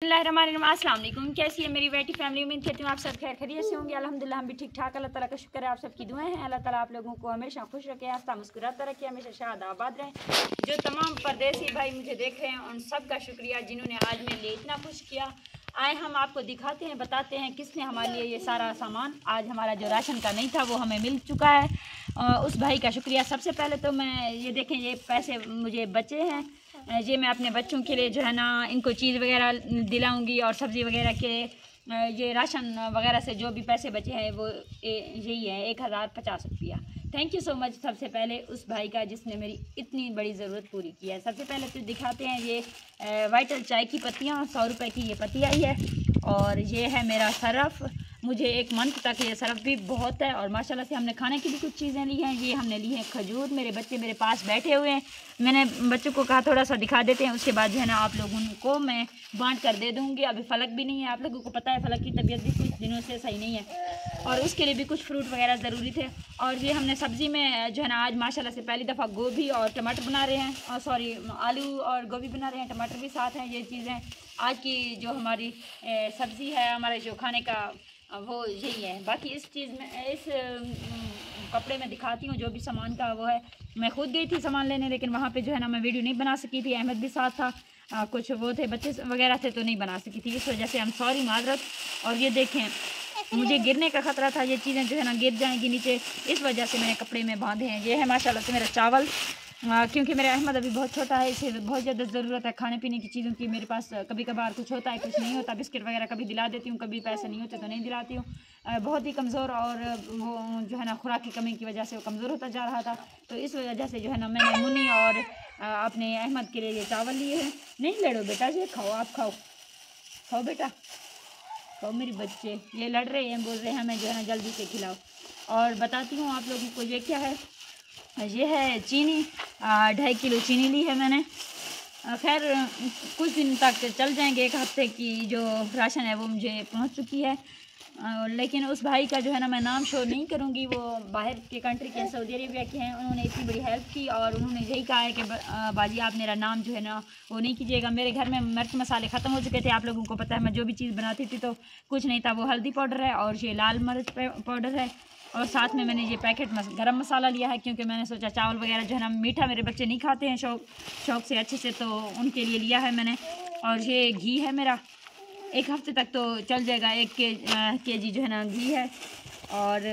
अस्सलाम वालेकुम। कैसी है मेरी बेटी फैमिली? उम्मीद करती हूँ आप सब खैर खैरियत से होंगे। अल्हम्दुलिल्लाह हम भी ठीक ठाक। अल्लाह ताला का शुक्र है, आप सबकी दुआएं हैं। अल्लाह ताला आप लोगों को हमेशा खुश रखे, हंसता मुस्कुराता रखे, हमेशा शाद आबाद रहें। जो तमाम परदेसी भाई मुझे देख रहे हैं उन सब का शुक्रिया जिन्होंने आज मेरे लिए इतना खुश किया। आए हम आपको दिखाते हैं, बताते हैं किसने हमारे लिए ये सारा सामान, आज हमारा जो राशन का नहीं था वो हमें मिल चुका है। उस भाई का शुक्रिया। सबसे पहले तो मैं ये देखें, ये पैसे मुझे बचे हैं, ये मैं अपने बच्चों के लिए जो है ना इनको चीज़ वगैरह दिलाऊंगी और सब्ज़ी वगैरह के ये राशन वगैरह से जो भी पैसे बचे हैं वो यही है 1050 रुपया। थैंक यू सो मच सबसे पहले उस भाई का जिसने मेरी इतनी बड़ी ज़रूरत पूरी की है। सबसे पहले तो दिखाते हैं ये वाइटल चाय की पत्तियाँ, 100 रुपये की ये पत्ती आई है। और ये है मेरा सरफ़, मुझे एक मंथ तक ये सरफ़ भी बहुत है। और माशाल्लाह से हमने खाने की भी कुछ चीज़ें ली हैं। ये हमने ली हैं खजूर। मेरे बच्चे मेरे पास बैठे हुए हैं, मैंने बच्चों को कहा थोड़ा सा दिखा देते हैं, उसके बाद जो है ना आप लोगों को मैं बांट कर दे दूँगी। अभी फ़लक भी नहीं है, आप लोगों को पता है फ़लक की तबीयत भी कुछ दिनों से सही नहीं है और उसके लिए भी कुछ फ्रूट वगैरह ज़रूरी थे। और ये हमने सब्ज़ी में जो है ना आज माशाल्लाह से पहली दफ़ा गोभी और टमाटर बना रहे हैं, और सॉरी आलू और गोभी बना रहे हैं, टमाटर भी साथ हैं। ये चीज़ें आज की जो हमारी सब्ज़ी है, हमारे जो खाने का वो यही है। बाकी इस चीज़ में इस कपड़े में दिखाती हूँ जो भी सामान का वो है। मैं खुद गई थी सामान लेने, लेकिन वहाँ पे जो है ना मैं वीडियो नहीं बना सकी थी, अहमद भी साथ था, कुछ वो थे बच्चे वगैरह थे तो नहीं बना सकी थी, इस वजह से हम सॉरी माजरत। और ये देखें मुझे गिरने का ख़तरा था, ये चीज़ें जो है ना गिर जाएंगी नीचे, इस वजह से मैंने कपड़े में बांधे हैं। ये है माशाल्लाह से मेरा चावल, क्योंकि मेरा अहमद अभी बहुत छोटा है, इसे बहुत ज़्यादा ज़रूरत है खाने पीने की चीज़ों की। मेरे पास कभी कभार कुछ होता है, कुछ नहीं होता, बिस्किट वगैरह कभी दिला देती हूँ, कभी पैसे नहीं होते तो नहीं दिलाती हूँ। बहुत ही कमज़ोर और वो जो है ना खुराक की कमी की वजह से वो कमज़ोर होता जा रहा था, तो इस वजह से जो है ना मैंने मुन्नी और अपने अहमद के लिए ये चावल लिए हैं। नहीं लड़ो बेटा, ये खाओ, आप खाओ, खाओ बेटा खाओ। मेरे बच्चे ये लड़ रहे हैं, बोल रहे हैं हमें जो है ना जल्दी से खिलाओ। और बताती हूँ आप लोगों को ये क्या है, ये है चीनी, 2.5 किलो चीनी ली है मैंने। खैर कुछ दिन तक चल जाएंगे, 1 हफ्ते की जो राशन है वो मुझे पहुंच चुकी है। लेकिन उस भाई का जो है ना मैं नाम शो नहीं करूंगी, वो बाहर के कंट्री के सऊदी अरेबिया के हैं। उन्होंने इतनी बड़ी हेल्प की और उन्होंने यही कहा है कि बाजी आप मेरा नाम जो है ना वो नहीं कीजिएगा। मेरे घर में मिर्च मसाले ख़त्म हो चुके थे, आप लोगों को पता है मैं जो भी चीज़ बनाती थी तो कुछ नहीं था। वो हल्दी पाउडर है और ये लाल मिर्च पाउडर है, और साथ में मैंने ये पैकेट गरम मसाला लिया है, क्योंकि मैंने सोचा चावल वगैरह जो है ना मीठा मेरे बच्चे नहीं खाते हैं शौक से अच्छे से, तो उनके लिए लिया है मैंने। और ये घी है मेरा, 1 हफ्ते तक तो चल जाएगा। 1 केजी जो है ना घी है। और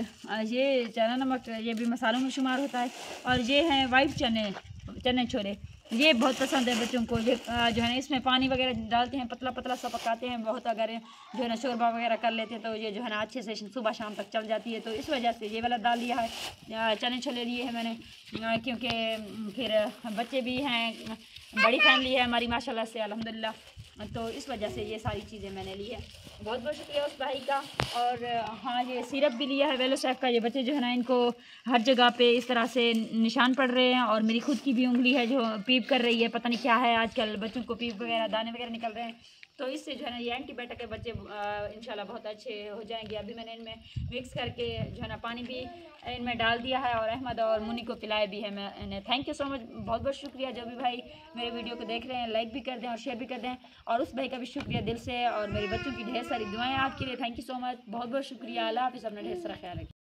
ये चना नमक, ये भी मसालों में शुमार होता है। और ये हैं वाइट चने छोले, ये बहुत पसंद है बच्चों को। ये जो है ना इसमें पानी वगैरह डालते हैं, पतला पतला सा पकाते हैं बहुत। अगर जो है ना शोरबा वगैरह कर लेते हैं तो ये जो है ना अच्छे से सुबह शाम तक चल जाती है, तो इस वजह से ये वाला दाल लिया है। चने छोले लिए हैं मैंने, क्योंकि फिर बच्चे भी हैं, बड़ी फैमिली है हमारी माशाल्लाह से अल्हम्दुलिल्लाह, तो इस वजह से ये सारी चीज़ें मैंने ली है। बहुत बहुत शुक्रिया उस भाई का। और हाँ ये सिरप भी लिया है वेलो सैफ का। ये बच्चे जो है ना इनको हर जगह पे इस तरह से निशान पड़ रहे हैं, और मेरी खुद की भी उंगली है जो पीप कर रही है, पता नहीं क्या है आजकल बच्चों को पीप वगैरह दाने वगैरह निकल रहे हैं, तो इससे जो है ना ये एंटीबायोटिक के बच्चे इंशाल्लाह बहुत अच्छे हो जाएंगे। अभी मैंने इनमें मिक्स करके जो है ना पानी भी इनमें डाल दिया है, और अहमद और मुन्नी को पिलाया भी है मैंने। थैंक यू सो मच, बहुत बहुत शुक्रिया। जो भी भाई मेरे वीडियो को देख रहे हैं लाइक भी कर दें और शेयर भी कर दें, और उस भाई का भी शुक्रिया दिल से। और मेरे बच्चों की ढेर सारी दुआएं आपके लिए। थैंक यू सो मच, बहुत बहुत शुक्रिया। अल्लाह हाफिज़, अपना ढेर सारा ख्याल रखें।